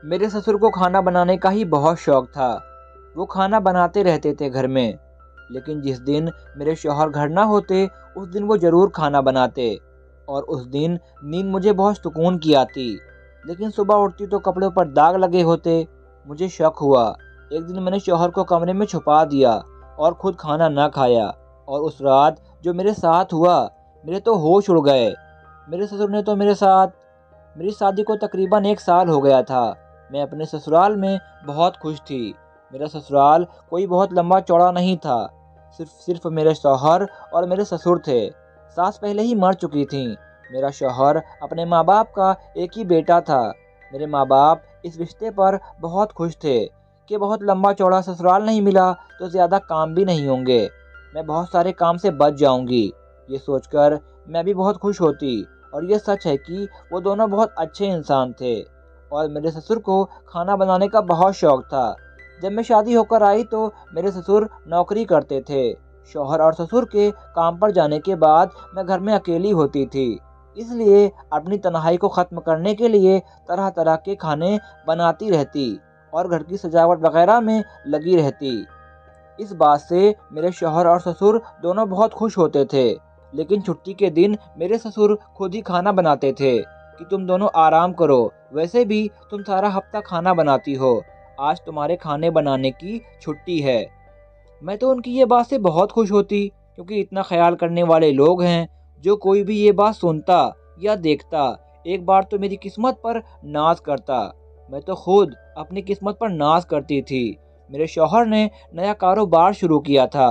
میرے سسر کو کھانا بنانے کا ہی بہت شوق تھا۔ وہ کھانا بناتے رہتے تھے گھر میں، لیکن جس دن میرے شوہر گھر نہ ہوتے اس دن وہ ضرور کھانا بناتے، اور اس دن نیند مجھے بہت سکون کی آتی۔ لیکن صبح اٹھتی تو کپڑوں پر داغ لگے ہوتے۔ مجھے شک ہوا۔ ایک دن میں نے شوہر کو کمرے میں چھپا دیا اور خود کھانا نہ کھایا، اور اس رات جو میرے ساتھ ہوا، میرے تو ہوش اڑ گئے۔ میرے سسر نے تو میری شادی کو تقریباً 1 سال ہو گیا تھا۔ میں اپنے سسرال میں بہت خوش تھی۔ میرا سسرال کوئی بہت لمبا چوڑا نہیں تھا، صرف میرے شوہر اور میرے سسر تھے۔ ساس پہلے ہی مر چکی تھیں۔ میرا شوہر اپنے ماں باپ کا ایک ہی بیٹا تھا۔ میرے ماں باپ اس رشتے پر بہت خوش تھے کہ بہت لمبا چوڑا سسرال نہیں ملا تو زیادہ کام بھی نہیں ہوں گے، میں بہت سارے کام سے بچ جاؤں گی۔ یہ سوچ کر میں بھی بہت خوش ہوتی، اور یہ سچ ہے کہ وہ دونوں بہت اچھے انسان تھے، اور میرے سسر کو کھانا بنانے کا بہت شوق تھا۔ جب میں شادی ہو کر آئی تو میرے سسر نوکری کرتے تھے۔ شوہر اور سسر کے کام پر جانے کے بعد میں گھر میں اکیلی ہوتی تھی، اس لیے اپنی تنہائی کو ختم کرنے کے لیے طرح طرح کے کھانے بناتی رہتی اور گھر کی سجاوٹ وغیرہ میں لگی رہتی۔ اس بات سے میرے شوہر اور سسر دونوں بہت خوش ہوتے تھے۔ لیکن چھٹی کے دن میرے سسر خود ہی کھانا بناتے تھے کہ تم دونوں آرام کرو، ویسے بھی تم سارا ہفتہ کھانا بناتی ہو، آج تمہارے کھانے بنانے کی چھٹی ہے۔ میں تو ان کی یہ بات سے بہت خوش ہوتی، کیونکہ اتنا خیال کرنے والے لوگ ہیں۔ جو کوئی بھی یہ بات سنتا یا دیکھتا، ایک بار تو میری قسمت پر ناز کرتا۔ میں تو خود اپنی قسمت پر ناز کرتی تھی۔ میرے شوہر نے نیا کاروبار شروع کیا تھا،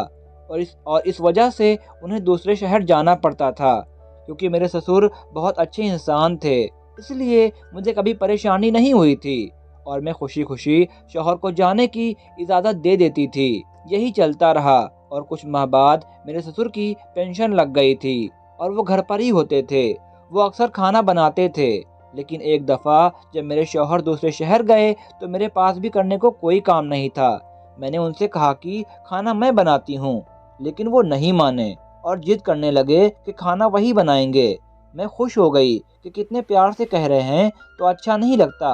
اور اس وجہ سے انہیں دوسرے شہر جانا پڑتا تھا۔ کیونکہ میرے سسر بہت اچھے انسان تھے، اس لیے مجھے کبھی پریشانی نہیں ہوئی تھی، اور میں خوشی خوشی شوہر کو جانے کی اجازت دے دیتی تھی۔ یہی چلتا رہا، اور کچھ ماہ بعد میرے سسر کی پینشن لگ گئی تھی اور وہ گھر پر ہی ہوتے تھے۔ وہ اکثر کھانا بناتے تھے، لیکن ایک دفعہ جب میرے شوہر دوسرے شہر گئے تو میرے پاس بھی کرنے کو کوئی کام نہیں تھا۔ میں نے ان سے کہا کہ کھانا میں بناتی ہوں، لیکن وہ نہیں مانے اور ضد کرنے لگے کہ کھانا وہی بنائیں گے۔ میں خوش ہو گئی کہ کتنے پیار سے کہہ رہے ہیں تو اچھا نہیں لگتا۔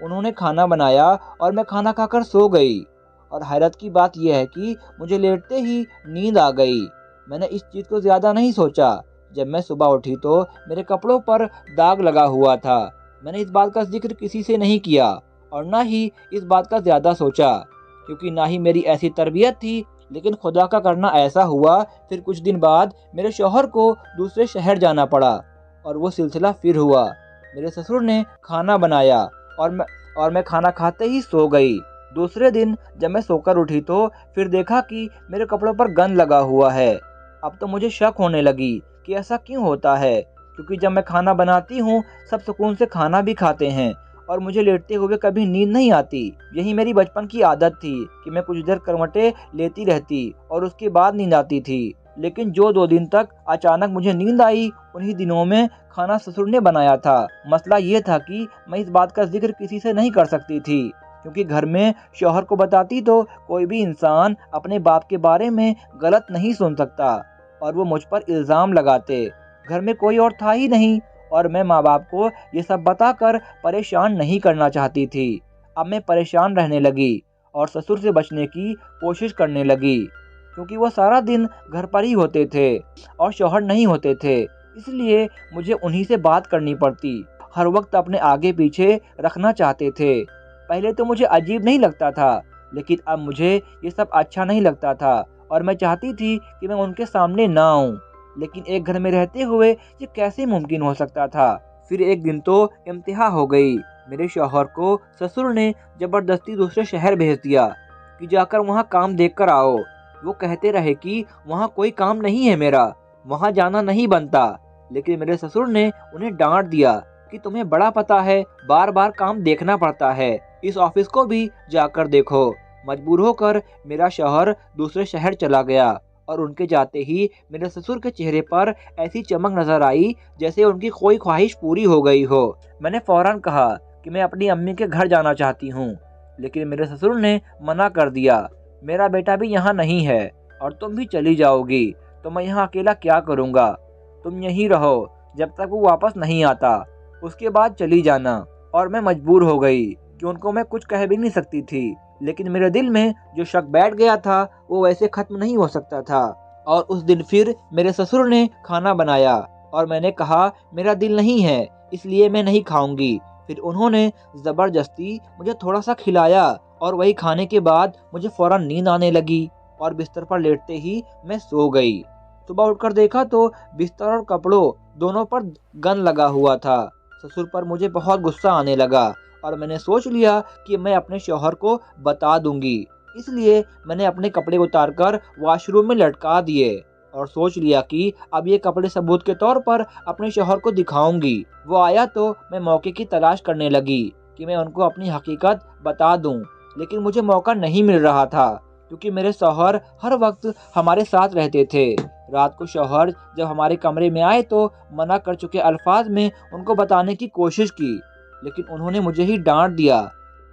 انہوں نے کھانا بنایا اور میں کھانا کھا کر سو گئی، اور حیرت کی بات یہ ہے کہ مجھے لیٹتے ہی نیند آ گئی۔ میں نے اس چیز کو زیادہ نہیں سوچا۔ جب میں صبح اٹھی تو میرے کپڑوں پر داغ لگا ہوا تھا۔ میں نے اس بات کا ذکر کسی سے نہیں کیا، اور نہ ہی اس بات کا زیادہ سوچا، کیونکہ نہ ہی میری ایسی تربیت تھی۔ لیکن خدا کا کرنا ایسا ہوا، پھر کچھ دن بعد میرے شوہر کو دوسرے شہر جانا پڑا، اور وہ سلسلہ پھر ہوا۔ میرے سسر نے کھانا بنایا اور میں کھانا کھاتے ہی سو گئی۔ دوسرے دن جب میں سو کر اٹھی تو پھر دیکھا کہ میرے کپڑوں پر گند لگا ہوا ہے۔ اب تو مجھے شک ہونے لگی کہ ایسا کیوں ہوتا ہے، کیونکہ جب میں کھانا بناتی ہوں سب سکون سے کھانا بھی کھاتے ہیں، اور مجھے لیٹتے ہوئے کبھی نیند نہیں آتی۔ یہی میری بچپن کی عادت تھی کہ میں کچھ دیر کروٹیں لیتی رہتی اور اس کے بعد نیند آتی تھی۔ لیکن جو 2 دن تک اچانک مجھے نیند آئی، انہی دنوں میں کھانا سسر نے بنایا تھا۔ مسئلہ یہ تھا کہ میں اس بات کا ذکر کسی سے نہیں کر سکتی تھی، کیونکہ گھر میں شوہر کو بتاتی تو کوئی بھی انسان اپنے باپ کے بارے میں غلط نہیں سن سکتا، اور وہ مجھ پر الزام لگاتے۔ گھر میں کوئی اور تھا ہی نہیں، اور میں ماں باپ کو یہ سب بتا کر پریشان نہیں کرنا چاہتی تھی۔ اب میں پریشان رہنے لگی اور سسر سے بچنے کی کوشش کرنے لگی، کیونکہ وہ سارا دن گھر پر ہی ہوتے تھے اور شوہر نہیں ہوتے تھے، اس لیے مجھے انہی سے بات کرنی پڑتی۔ ہر وقت اپنے آگے پیچھے رکھنا چاہتے تھے۔ پہلے تو مجھے عجیب نہیں لگتا تھا، لیکن اب مجھے یہ سب اچھا نہیں لگتا تھا، اور میں چاہتی تھی کہ میں ان کے سامنے نہ آؤں۔ لیکن ایک گھر میں رہتے ہوئے یہ کیسے ممکن ہو سکتا تھا؟ پھر ایک دن تو انتہا ہو گئی۔ میرے شوہر کو سسر نے زبردستی دوسرے شہر بھیج دیا کہ جا کر وہاں کام دیکھ کر آؤ۔ وہ کہتے رہے کہ وہاں کوئی کام نہیں ہے میرا، وہاں جانا نہیں بنتا۔ لیکن میرے سسر نے انہیں ڈانٹ دیا کہ تمہیں بڑا پتہ ہے، بار بار کام دیکھنا پڑتا ہے، اس آفس کو بھی جا کر دیکھو۔ مجبور ہو کر میرا شوہر دوسرے شہر چلا گیا، اور ان کے جاتے ہی میرے سسر کے چہرے پر ایسی چمک نظر آئی جیسے ان کی کوئی خواہش پوری ہو گئی ہو۔ میں نے فوراً کہا کہ میں اپنی امی کے گھر جانا چاہتی ہوں، لیکن میرے سسر نے منع کر دیا۔ میرا بیٹا بھی یہاں نہیں ہے، اور تم بھی چلی جاؤ گی تو میں یہاں اکیلا کیا کروں گا؟ تم یہیں رہو جب تک وہ واپس نہیں آتا، اس کے بعد چلی جانا۔ اور میں مجبور ہو گئی۔ کہ ان کو میں کچھ کہہ بھی نہیں سکتی تھی، لیکن میرے دل میں جو شک بیٹھ گیا تھا وہ ویسے ختم نہیں ہو سکتا تھا۔ اور اس دن پھر میرے سسر نے کھانا بنایا اور میں نے کہا میرا دل نہیں ہے، اس لیے میں نہیں کھاؤں گی۔ پھر انہوں نے زبردستی مجھے تھوڑا سا کھلایا اور وہی کھانے کے بعد مجھے فوراً نیند آنے لگی اور بستر پر لیٹتے ہی میں سو گئی۔ صبح اٹھ کر دیکھا تو بستر اور کپڑوں دونوں پر گند لگا ہوا تھا۔ سسر پر مجھے بہت غصہ آنے لگا اور میں نے سوچ لیا کہ میں اپنے شوہر کو بتا دوں گی۔ اس لیے میں نے اپنے کپڑے اتار کر واش روم میں لٹکا دیے اور سوچ لیا کہ اب یہ کپڑے ثبوت کے طور پر اپنے شوہر کو دکھاؤں گی۔ وہ آیا تو میں موقع کی تلاش کرنے لگی کہ میں ان کو اپنی حقیقت بتا دوں، لیکن مجھے موقع نہیں مل رہا تھا کیونکہ میرے شوہر ہر وقت ہمارے ساتھ رہتے تھے۔ رات کو شوہر جب ہمارے کمرے میں آئے تو منع کر چکے الفاظ میں ان کو بتانے کی کوشش کی، لیکن انہوں نے مجھے ہی ڈانٹ دیا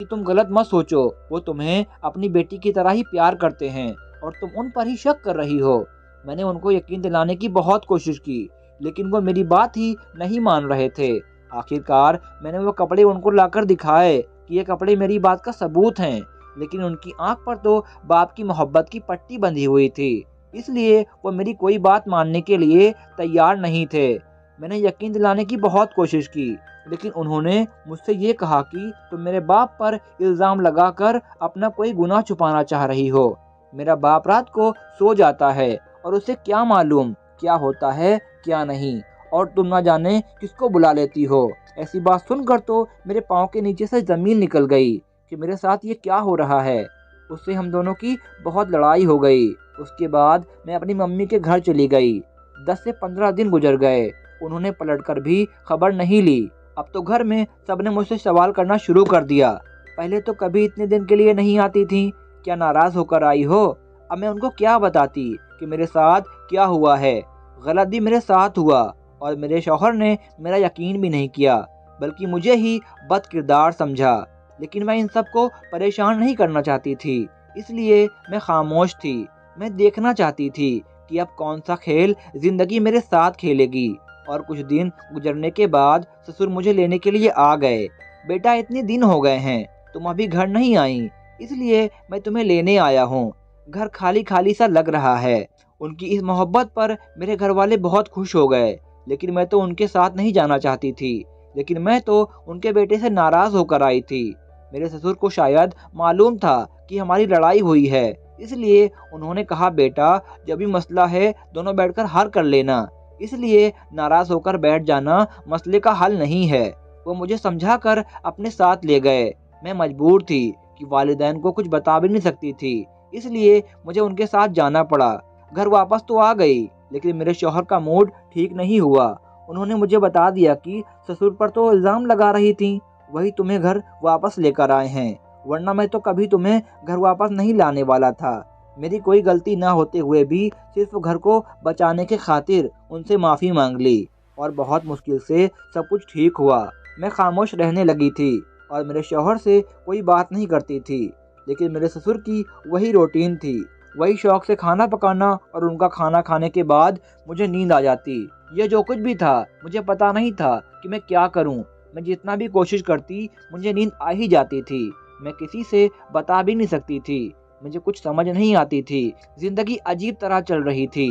کہ تم غلط مت سوچو، وہ تمہیں اپنی بیٹی کی طرح ہی پیار کرتے ہیں اور تم ان پر ہی شک کر رہی ہو۔ میں نے ان کو یقین دلانے کی بہت کوشش کی، لیکن وہ میری بات ہی نہیں مان رہے تھے۔ آخرکار میں نے وہ کپڑے ان کو لا کر دکھائے کہ یہ کپڑے میری بات کا ثبوت ہیں، لیکن ان کی آنکھ پر تو باپ کی محبت کی پٹی بندھی ہوئی تھی، اس لیے وہ میری کوئی بات ماننے کے لیے تیار نہیں تھے۔ میں نے یقین دلانے کی بہت کوشش کی، لیکن انہوں نے مجھ سے یہ کہا کہ تم میرے باپ پر الزام لگا کر اپنا کوئی گناہ چھپانا چاہ رہی ہو۔ میرا باپ رات کو سو جاتا ہے اور اسے کیا معلوم کیا ہوتا ہے کیا نہیں، اور تم نہ جانے کس کو بلا لیتی ہو۔ ایسی بات سن کر تو میرے پاؤں کے نیچے سے زمین نکل گئی کہ میرے ساتھ یہ کیا ہو رہا ہے۔ اس سے ہم دونوں کی بہت لڑائی ہو گئی۔ اس کے بعد میں اپنی ممی کے گھر چلی گئی۔ 10 سے 15 دن گزر گئے، انہوں نے پلٹ کر بھی خبر نہیں لی۔ اب تو گھر میں سب نے مجھ سے سوال کرنا شروع کر دیا، پہلے تو کبھی اتنے دن کے لیے نہیں آتی تھی، کیا ناراض ہو کر آئی ہو؟ اب میں ان کو کیا بتاتی کہ میرے ساتھ کیا ہوا ہے؟ غلط بھی میرے ساتھ ہوا اور میرے شوہر نے میرا یقین بھی نہیں کیا، بلکہ مجھے ہی بد کردار سمجھا۔ لیکن میں ان سب کو پریشان نہیں کرنا چاہتی تھی، اس لیے میں خاموش تھی۔ میں دیکھنا چاہتی تھی کہ اب کون سا کھیل زندگی میرے ساتھ کھیلے گی۔ اور کچھ دن گزرنے کے بعد سسر مجھے لینے کے لیے آ گئے۔ بیٹا اتنے دن ہو گئے ہیں، تم ابھی گھر نہیں آئیں، اس لیے میں تمہیں لینے آیا ہوں۔ گھر خالی خالی سا لگ رہا ہے۔ ان کی اس محبت پر میرے گھر والے بہت خوش ہو گئے، لیکن میں تو ان کے ساتھ نہیں جانا چاہتی تھی، لیکن میں تو ان کے بیٹے سے ناراض ہو کر آئی تھی۔ میرے سسر کو شاید معلوم تھا کہ ہماری لڑائی ہوئی ہے، اس لیے انہوں نے کہا بیٹا جب بھی مسئلہ ہے دونوں بیٹھ کر حل کر لینا، اس لیے ناراض ہو کر بیٹھ جانا مسئلے کا حل نہیں ہے۔ وہ مجھے سمجھا کر اپنے ساتھ لے گئے۔ میں مجبور تھی کہ والدین کو کچھ بتا بھی نہیں سکتی تھی، اس لیے مجھے ان کے ساتھ جانا پڑا۔ گھر واپس تو آ گئی، لیکن میرے شوہر کا موڈ ٹھیک نہیں ہوا۔ انہوں نے مجھے بتا دیا کہ سسر پر تو الزام لگا رہی تھی، وہی تمہیں گھر واپس لے کر آئے ہیں، ورنہ میں تو کبھی تمہیں گھر واپس نہیں لانے والا تھا۔ میری کوئی غلطی نہ ہوتے ہوئے بھی صرف گھر کو بچانے کے خاطر ان سے معافی مانگ لی، اور بہت مشکل سے سب کچھ ٹھیک ہوا۔ میں خاموش رہنے لگی تھی اور میرے شوہر سے کوئی بات نہیں کرتی تھی، لیکن میرے سسر کی وہی روٹین تھی، وہی شوق سے کھانا پکانا، اور ان کا کھانا کھانے کے بعد مجھے نیند آ جاتی۔ یہ جو کچھ بھی تھا مجھے پتا نہیں تھا کہ میں کیا کروں۔ میں جتنا بھی کوشش کرتی مجھے نیند آ ہی جاتی تھی۔ میں کسی سے بتا بھی نہیں سکتی تھی، مجھے کچھ سمجھ نہیں آتی تھی۔ زندگی عجیب طرح چل رہی تھی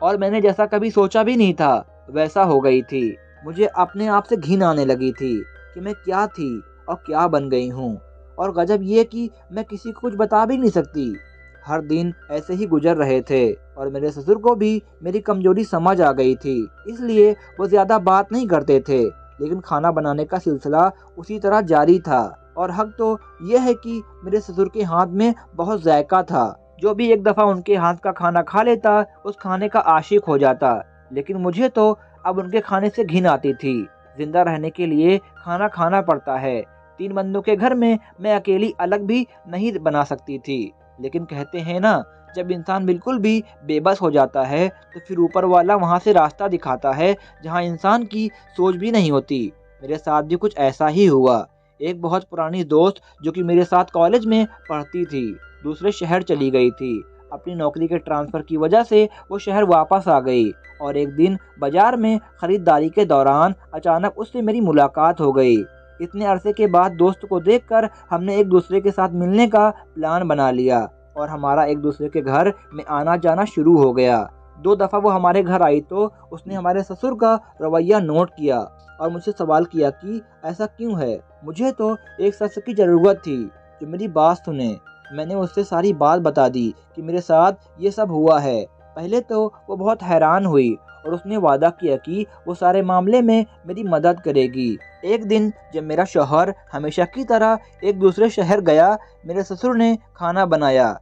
اور میں نے جیسا کبھی سوچا بھی نہیں تھا ویسا ہو گئی تھی۔ مجھے اپنے آپ سے گھن آنے لگی تھی کہ میں کیا تھی اور کیا بن گئی ہوں، اور غضب یہ کہ میں کسی کو کچھ بتا بھی نہیں سکتی۔ ہر دن ایسے ہی گزر رہے تھے اور میرے سسر کو بھی میری کمزوری سمجھ آ گئی تھی، اس لیے وہ زیادہ بات نہیں کرتے تھے، لیکن کھانا بنانے کا سلسلہ اسی طرح جاری تھا۔ اور حق تو یہ ہے کہ میرے سسر کے ہاتھ میں بہت ذائقہ تھا، جو بھی ایک دفعہ ان کے ہاتھ کا کھانا کھا لیتا اس کھانے کا عاشق ہو جاتا، لیکن مجھے تو اب ان کے کھانے سے گھن آتی تھی۔ زندہ رہنے کے لیے کھانا کھانا پڑتا ہے۔ 3 بندوں کے گھر میں اکیلی الگ بھی نہیں بنا سکتی تھی، لیکن کہتے ہیں نا جب انسان بالکل بھی بے بس ہو جاتا ہے تو پھر اوپر والا وہاں سے راستہ دکھاتا ہے جہاں انسان کی سوچ بھی نہیں ہوتی۔ میرے ساتھ بھی کچھ ایسا ہی ہوا۔ ایک بہت پرانی دوست جو کہ میرے ساتھ کالج میں پڑھتی تھی دوسرے شہر چلی گئی تھی۔ اپنی نوکری کے ٹرانسفر کی وجہ سے وہ شہر واپس آ گئی، اور ایک دن بازار میں خریداری کے دوران اچانک اس سے میری ملاقات ہو گئی۔ اتنے عرصے کے بعد دوست کو دیکھ کر ہم نے ایک دوسرے کے ساتھ ملنے کا پلان بنا لیا اور ہمارا ایک دوسرے کے گھر میں آنا جانا شروع ہو گیا۔ 2 دفعہ وہ ہمارے گھر آئی تو اس نے ہمارے سسر کا رویہ نوٹ کیا اور مجھ سے سوال کیا کہ ایسا کیوں ہے۔ مجھے تو ایک شخص کی ضرورت تھی جو میری بات سنے۔ میں نے اس سے ساری بات بتا دی کہ میرے ساتھ یہ سب ہوا ہے۔ پہلے تو وہ بہت حیران ہوئی اور اس نے وعدہ کیا کہ وہ سارے معاملے میں میری مدد کرے گی۔ ایک دن جب میرا شوہر ہمیشہ کی طرح ایک دوسرے شہر گیا، میرے سسر نے کھانا بنایا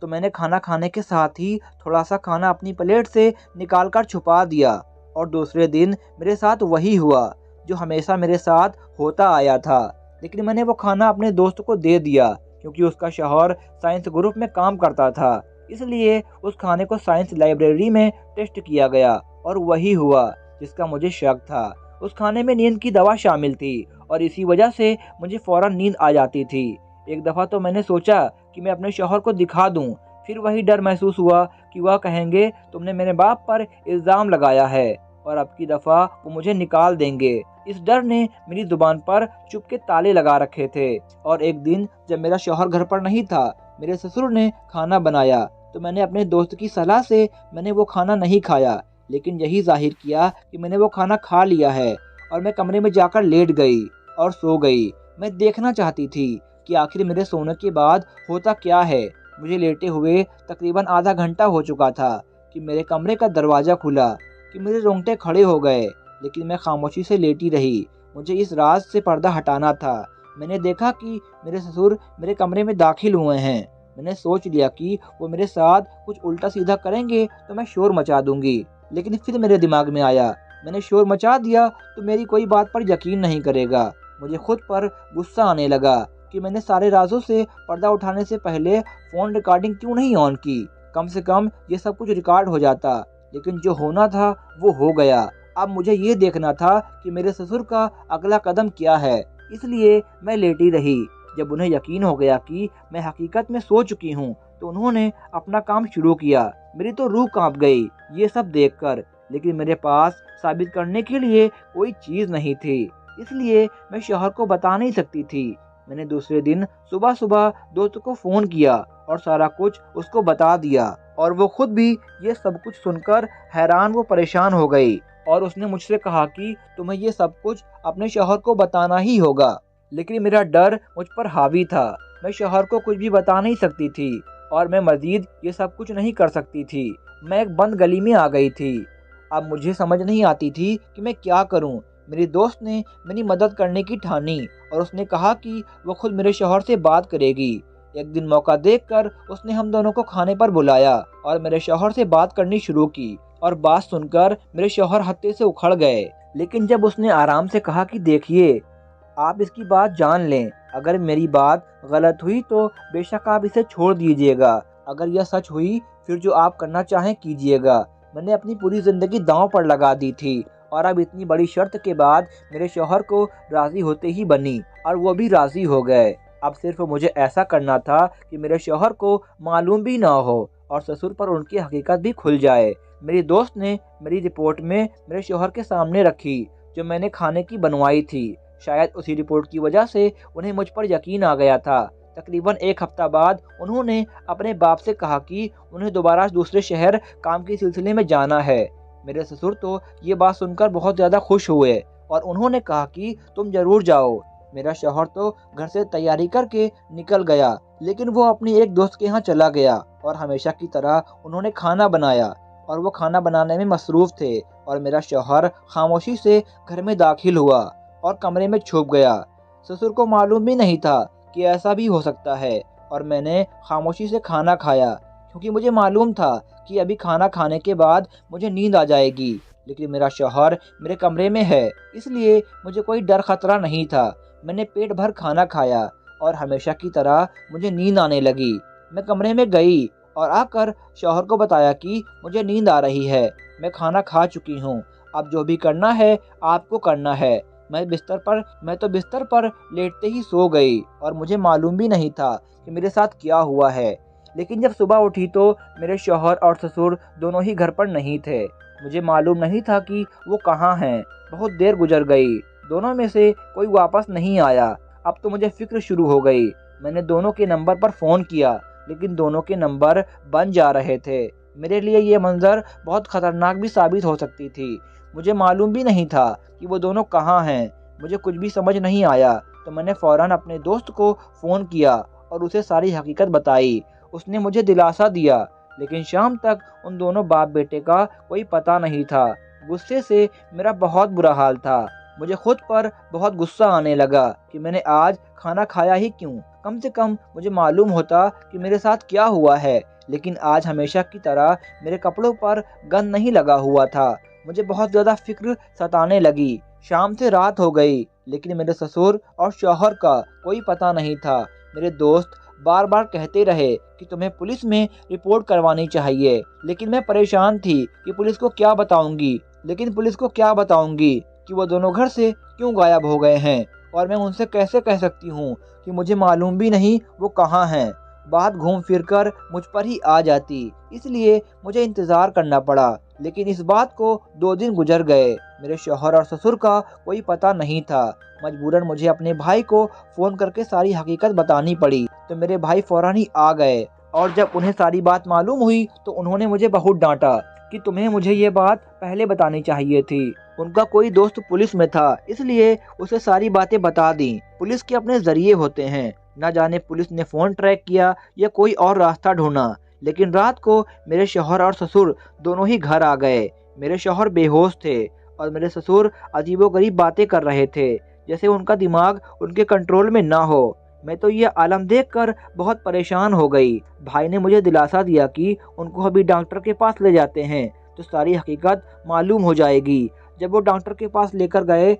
تو میں نے کھانا کھانے کے ساتھ ہی تھوڑا سا کھانا اپنی پلیٹ سے نکال کر چھپا دیا، اور دوسرے دن میرے ساتھ وہی ہوا جو ہمیشہ میرے ساتھ ہوتا آیا تھا، لیکن میں نے وہ کھانا اپنے دوست کو دے دیا کیونکہ اس کا شوہر سائنس گروپ میں کام کرتا تھا، اس لیے اس کھانے کو سائنس لائبریری میں ٹیسٹ کیا گیا اور وہی ہوا جس کا مجھے شک تھا۔ اس کھانے میں نیند کی دوا شامل تھی اور اسی وجہ سے مجھے فوراً نیند آ جاتی تھی۔ ایک دفعہ تو میں نے سوچا کہ میں اپنے شوہر کو دکھا دوں، پھر وہی ڈر محسوس ہوا کہ وہ کہیں گے تم نے میرے باپ پر الزام لگایا ہے اور اب کی دفعہ وہ مجھے نکال دیں گے۔ اس ڈر نے میری زبان پر چپ کے تالے لگا رکھے تھے، اور ایک دن جب میرا شوہر گھر پر نہیں تھا، میرے سسر نے کھانا بنایا تو میں نے اپنے دوست کی صلاح سے میں نے وہ کھانا نہیں کھایا، لیکن یہی ظاہر کیا کہ میں نے وہ کھانا کھا لیا ہے، اور میں کمرے میں جا کر لیٹ گئی اور سو گئی۔ میں دیکھنا چاہتی تھی کہ آخر میرے سونے کے بعد ہوتا کیا ہے۔ مجھے لیٹے ہوئے تقریباً آدھا گھنٹہ ہو چکا تھا کہ میرے کمرے کا دروازہ کھلا کہ میرے رونگٹے کھڑے ہو گئے، لیکن میں خاموشی سے لیٹی رہی۔ مجھے اس راز سے پردہ ہٹانا تھا۔ میں نے دیکھا کہ میرے سسر میرے کمرے میں داخل ہوئے ہیں۔ میں نے سوچ لیا کہ وہ میرے ساتھ کچھ الٹا سیدھا کریں گے تو میں شور مچا دوں گی، لیکن پھر میرے دماغ میں آیا میں نے شور مچا دیا تو میری کوئی بات پر یقین نہیں کرے گا۔ مجھے خود پر غصہ آنے لگا کہ میں نے سارے رازوں سے پردہ اٹھانے سے پہلے فون ریکارڈنگ کیوں نہیں آن کی۔ کم سے کم یہ سب کچھ ریکارڈ ہو جاتا، لیکن جو ہونا تھا وہ ہو گیا۔ اب مجھے یہ دیکھنا تھا کہ میرے سسر کا اگلا قدم کیا ہے، اس لیے میں لیٹی رہی۔ جب انہیں یقین ہو گیا کہ میں حقیقت میں سو چکی ہوں تو انہوں نے اپنا کام شروع کیا۔ میری تو روح کانپ گئی یہ سب دیکھ کر، لیکن میرے پاس ثابت کرنے کے لیے کوئی چیز نہیں تھی، اس لیے میں شوہر کو بتا نہیں سکتی تھی۔ میں نے دوسرے دن صبح دوست کو فون کیا اور سارا کچھ اس کو بتا دیا، اور وہ خود بھی یہ سب کچھ سن کر حیران و پریشان ہو گئی، اور اس نے مجھ سے کہا کہ تمہیں یہ سب کچھ اپنے شوہر کو بتانا ہی ہوگا، لیکن میرا ڈر مجھ پر حاوی تھا۔ میں شوہر کو کچھ بھی بتا نہیں سکتی تھی اور میں مزید یہ سب کچھ نہیں کر سکتی تھی۔ میں ایک بند گلی میں آ گئی تھی۔ اب مجھے سمجھ نہیں آتی تھی کہ میں کیا کروں۔ میری دوست نے میری مدد کرنے کی ٹھانی اور اس نے کہا کہ وہ خود میرے شوہر سے بات کرے گی۔ ایک دن موقع دیکھ کر اس نے ہم دونوں کو کھانے پر بلایا اور میرے شوہر سے بات کرنی شروع کی، اور بات سن کر میرے شوہر ہتے سے اکھڑ گئے۔ لیکن جب اس نے آرام سے کہا کہ دیکھیے، آپ اس کی بات جان لیں، اگر میری بات غلط ہوئی تو بے شک آپ اسے چھوڑ دیجیے گا، اگر یہ سچ ہوئی پھر جو آپ کرنا چاہیں کیجیے گا۔ میں نے اپنی پوری زندگی داؤں پر لگا دی تھی، اور اب اتنی بڑی شرط کے بعد میرے شوہر کو راضی ہوتے ہی بنی، اور وہ بھی راضی ہو گئے۔ اب صرف مجھے ایسا کرنا تھا کہ میرے شوہر کو معلوم بھی نہ ہو اور سسر پر ان کی حقیقت بھی کھل جائے۔ میری دوست نے میری رپورٹ میں میرے شوہر کے سامنے رکھی جو میں نے کھانے کی بنوائی تھی۔ شاید اسی رپورٹ کی وجہ سے انہیں مجھ پر یقین آ گیا تھا۔ تقریباً 1 ہفتہ بعد انہوں نے اپنے باپ سے کہا کہ انہیں دوبارہ دوسرے شہر کام کے سلسلے میں جانا ہے۔ میرے سسر تو یہ بات سن کر بہت زیادہ خوش ہوئے اور انہوں نے کہا کہ تم ضرور جاؤ۔ میرا شوہر تو گھر سے تیاری کر کے نکل گیا، لیکن وہ اپنی ایک دوست کے ہاں چلا گیا، اور ہمیشہ کی طرح انہوں نے کھانا بنایا اور وہ کھانا بنانے میں مصروف تھے، اور میرا شوہر خاموشی سے گھر میں داخل ہوا اور کمرے میں چھپ گیا۔ سسر کو معلوم بھی نہیں تھا کہ ایسا بھی ہو سکتا ہے، اور میں نے خاموشی سے کھانا کھایا کیونکہ مجھے معلوم تھا کہ ابھی کھانا کھانے کے بعد مجھے نیند آ جائے گی، لیکن میرا شوہر میرے کمرے میں ہے، اس لیے مجھے کوئی ڈر خطرہ نہیں تھا۔ میں نے پیٹ بھر کھانا کھایا اور ہمیشہ کی طرح مجھے نیند آنے لگی۔ میں کمرے میں گئی اور آ کر شوہر کو بتایا کہ مجھے نیند آ رہی ہے، میں کھانا کھا چکی ہوں، اب جو بھی کرنا ہے آپ کو کرنا ہے۔ میں تو بستر پر لیٹتے ہی سو گئی اور مجھے معلوم بھی نہیں تھا کہ میرے ساتھ کیا ہوا ہے۔ لیکن جب صبح اٹھی تو میرے شوہر اور سسر دونوں ہی گھر پر نہیں تھے۔ مجھے معلوم نہیں تھا کہ وہ کہاں ہیں۔ بہت دیر گزر گئی، دونوں میں سے کوئی واپس نہیں آیا۔ اب تو مجھے فکر شروع ہو گئی۔ میں نے دونوں کے نمبر پر فون کیا لیکن دونوں کے نمبر بند جا رہے تھے۔ میرے لیے یہ منظر بہت خطرناک بھی ثابت ہو سکتی تھی۔ مجھے معلوم بھی نہیں تھا کہ وہ دونوں کہاں ہیں۔ مجھے کچھ بھی سمجھ نہیں آیا تو میں نے فوراً اپنے دوست کو فون کیا اور اسے ساری حقیقت بتائی۔ اس نے مجھے دلاسا دیا لیکن شام تک ان دونوں باپ بیٹے کا کوئی پتہ نہیں تھا۔ غصے سے میرا بہت برا حال تھا۔ مجھے خود پر بہت غصہ آنے لگا کہ میں نے آج کھانا کھایا ہی کیوں۔ کم سے کم مجھے معلوم ہوتا کہ میرے ساتھ کیا ہوا ہے، لیکن آج ہمیشہ کی طرح میرے کپڑوں پر گند نہیں لگا ہوا تھا۔ مجھے بہت زیادہ فکر ستانے لگی۔ شام سے رات ہو گئی لیکن میرے سسر اور شوہر کا کوئی پتہ نہیں تھا۔ میرے دوست بار بار کہتے رہے کہ تمہیں پولیس میں رپورٹ کروانی چاہیے، لیکن میں پریشان تھی کہ پولیس کو کیا بتاؤں گی کہ وہ دونوں گھر سے کیوں غائب ہو گئے ہیں، اور میں ان سے کیسے کہہ سکتی ہوں کہ مجھے معلوم بھی نہیں وہ کہاں ہیں۔ بات گھوم پھر کر مجھ پر ہی آ جاتی، اس لیے مجھے انتظار کرنا پڑا۔ لیکن اس بات کو 2 دن گزر گئے۔ میرے شوہر اور سسر کا کوئی پتہ نہیں تھا۔ مجبوراً مجھے اپنے بھائی کو فون کر کے ساری حقیقت بتانی پڑی تو میرے بھائی فوراً ہی آ گئے، اور جب انہیں ساری بات معلوم ہوئی تو انہوں نے مجھے بہت ڈانٹا کہ تمہیں مجھے یہ بات پہلے بتانی چاہیے تھی۔ ان کا کوئی دوست پولیس میں تھا اس لیے اسے ساری باتیں بتا دیں۔ پولیس کے اپنے ذریعے ہوتے ہیں، نہ جانے پولیس نے فون ٹریک کیا یا کوئی اور راستہ ڈھونڈا۔ لیکن رات کو میرے شوہر اور سسر دونوں ہی گھر آ گئے۔ میرے شوہر بے ہوش تھے اور میرے سسر عجیب و غریب باتیں کر رہے تھے، جیسے ان کا دماغ ان کے کنٹرول میں نہ ہو۔ میں تو یہ عالم دیکھ کر بہت پریشان ہو گئی۔ بھائی نے مجھے دلاسا دیا کہ ان کو ابھی ڈاکٹر کے پاس لے جاتے ہیں تو ساری حقیقت معلوم ہو جائے گی۔ جب وہ ڈاکٹر کے پاس لے کر گئے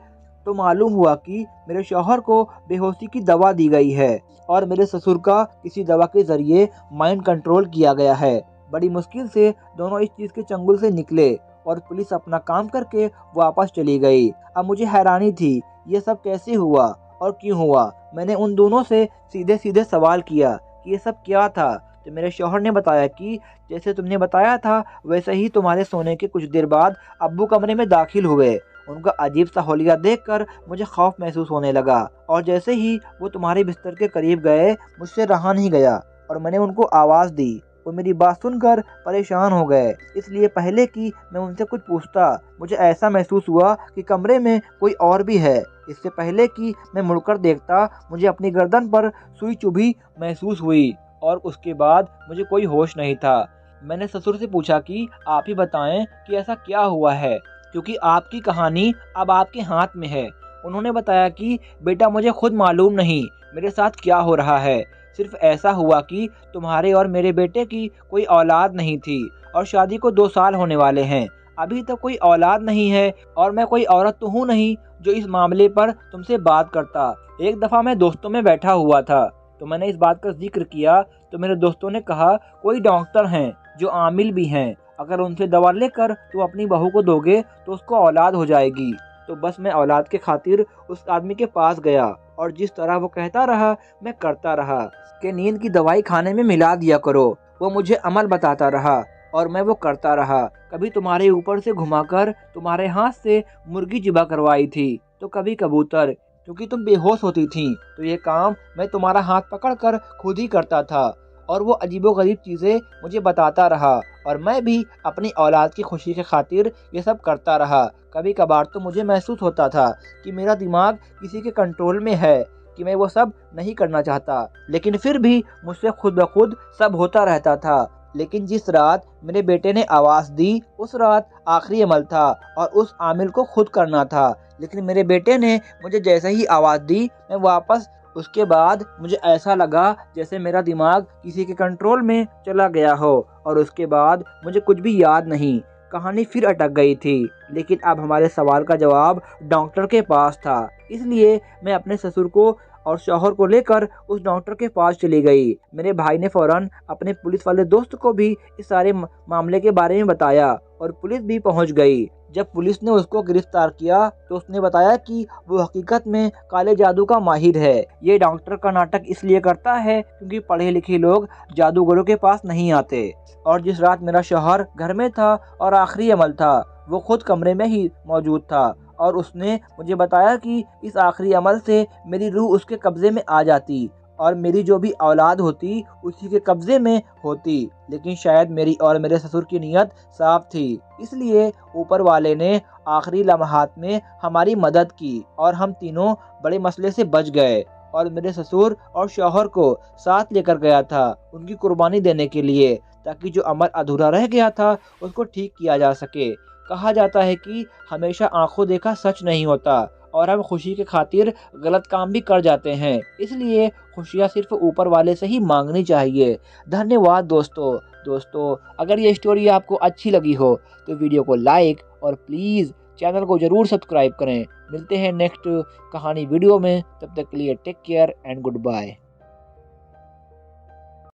تو معلوم ہوا کہ میرے شوہر کو بے ہوشی کی دوا دی گئی ہے اور میرے سسر کا کسی دوا کے ذریعے مائنڈ کنٹرول کیا گیا ہے۔ بڑی مشکل سے دونوں اس چیز کے چنگل سے نکلے اور پولیس اپنا کام کر کے واپس چلی گئی۔ اب مجھے حیرانی تھی یہ سب کیسے ہوا اور کیوں ہوا۔ میں نے ان دونوں سے سیدھے سوال کیا کہ یہ سب کیا تھا تو میرے شوہر نے بتایا کہ جیسے تم نے بتایا تھا ویسے ہی تمہارے سونے کے کچھ دیر بعد ابو کمرے میں داخل ہوئے۔ ان کا عجیب سا حلیہ دیکھ کر مجھے خوف محسوس ہونے لگا، اور جیسے ہی وہ تمہارے بستر کے قریب گئے مجھ سے رہا نہیں گیا اور میں نے ان کو آواز دی۔ وہ میری بات سن کر پریشان ہو گئے، اس لیے پہلے کہ میں ان سے کچھ پوچھتا مجھے ایسا محسوس ہوا کہ کمرے میں کوئی اور بھی ہے۔ اس سے پہلے کہ میں مڑ کر دیکھتا مجھے اپنی گردن پر سوئی چبھی محسوس ہوئی اور اس کے بعد مجھے کوئی ہوش نہیں تھا۔ میں نے سسر سے پوچھا کہ آپ ہی بتائیں کہ ایسا کیا ہوا ہے، کیونکہ آپ کی کہانی اب آپ کے ہاتھ میں ہے۔ انہوں نے بتایا کہ بیٹا مجھے خود معلوم نہیں میرے ساتھ کیا ہو رہا ہے، صرف ایسا ہوا کہ تمہارے اور میرے بیٹے کی کوئی اولاد نہیں تھی اور شادی کو 2 سال ہونے والے ہیں، ابھی تک کوئی اولاد نہیں ہے، اور میں کوئی عورت تو ہوں نہیں جو اس معاملے پر تم سے بات کرتا۔ ایک دفعہ میں دوستوں میں بیٹھا ہوا تھا تو میں نے اس بات کا ذکر کیا تو میرے دوستوں نے کہا کوئی ڈاکٹر ہیں جو عامل بھی ہیں، اگر ان سے دوا لے کر تو اپنی بہو کو دو گے تو اس کو اولاد ہو جائے گی۔ تو بس میں اولاد کے خاطر اس آدمی کے پاس گیا اور جس طرح وہ کہتا رہا میں کرتا رہا کہ نیند کی دوائی کھانے میں ملا دیا کرو۔ وہ مجھے عمل بتاتا رہا اور میں وہ کرتا رہا۔ کبھی تمہارے اوپر سے گھما کر تمہارے ہاتھ سے مرغی ذبح کروائی تھی تو کبھی کبوتر، کیونکہ تم بے ہوش ہوتی تھیں تو یہ کام میں تمہارا ہاتھ پکڑ کر خود ہی کرتا تھا، اور وہ عجیب و غریب چیزیں مجھے بتاتا رہا اور میں بھی اپنی اولاد کی خوشی کے خاطر یہ سب کرتا رہا۔ کبھی کبھار تو مجھے محسوس ہوتا تھا کہ میرا دماغ کسی کے کنٹرول میں ہے، کہ میں وہ سب نہیں کرنا چاہتا، لیکن پھر بھی مجھ سے خود بخود سب ہوتا رہتا تھا۔ لیکن جس رات میرے بیٹے نے آواز دی اس رات آخری عمل تھا اور اس عامل کو خود کرنا تھا، لیکن میرے بیٹے نے مجھے جیسے ہی آواز دی میں واپس، اس کے بعد مجھے ایسا لگا جیسے میرا دماغ کسی کے کنٹرول میں چلا گیا ہو، اور اس کے بعد مجھے کچھ بھی یاد نہیں۔ کہانی پھر اٹک گئی تھی، لیکن اب ہمارے سوال کا جواب ڈاکٹر کے پاس تھا، اس لیے میں اپنے سسر کو اور شوہر کو لے کر اس ڈاکٹر کے پاس چلی گئی۔ میرے بھائی نے فوراً اپنے پولیس والے دوست کو بھی اس سارے معاملے کے بارے میں بتایا اور پولیس بھی پہنچ گئی۔ جب پولیس نے اس کو گرفتار کیا تو اس نے بتایا کہ وہ حقیقت میں کالے جادو کا ماہر ہے۔ یہ ڈاکٹر کا ناٹک اس لیے کرتا ہے کیونکہ پڑھے لکھے لوگ جادوگروں کے پاس نہیں آتے، اور جس رات میرا شوہر گھر میں تھا اور آخری عمل تھا وہ خود کمرے میں ہی موجود تھا اور اس نے مجھے بتایا کہ اس آخری عمل سے میری روح اس کے قبضے میں آ جاتی اور میری جو بھی اولاد ہوتی اسی کے قبضے میں ہوتی، لیکن شاید میری اور میرے سسر کی نیت صاف تھی، اس لیے اوپر والے نے آخری لمحات میں ہماری مدد کی اور ہم تینوں بڑے مسئلے سے بچ گئے۔ اور میرے سسر اور شوہر کو ساتھ لے کر گیا تھا ان کی قربانی دینے کے لیے، تاکہ جو عمل ادھورا رہ گیا تھا اس کو ٹھیک کیا جا سکے۔ کہا جاتا ہے کہ ہمیشہ آنکھوں دیکھا سچ نہیں ہوتا اور ہم خوشی کی خاطر غلط کام بھی کر جاتے ہیں، اس لیے خوشیاں صرف اوپر والے سے ہی مانگنی چاہیے۔ دھنیہ واد دوستو، اگر یہ اسٹوری آپ کو اچھی لگی ہو تو ویڈیو کو لائک اور پلیز چینل کو ضرور سبسکرائب کریں۔ ملتے ہیں نیکسٹ کہانی ویڈیو میں، تب تک کے لیے take care and good bye.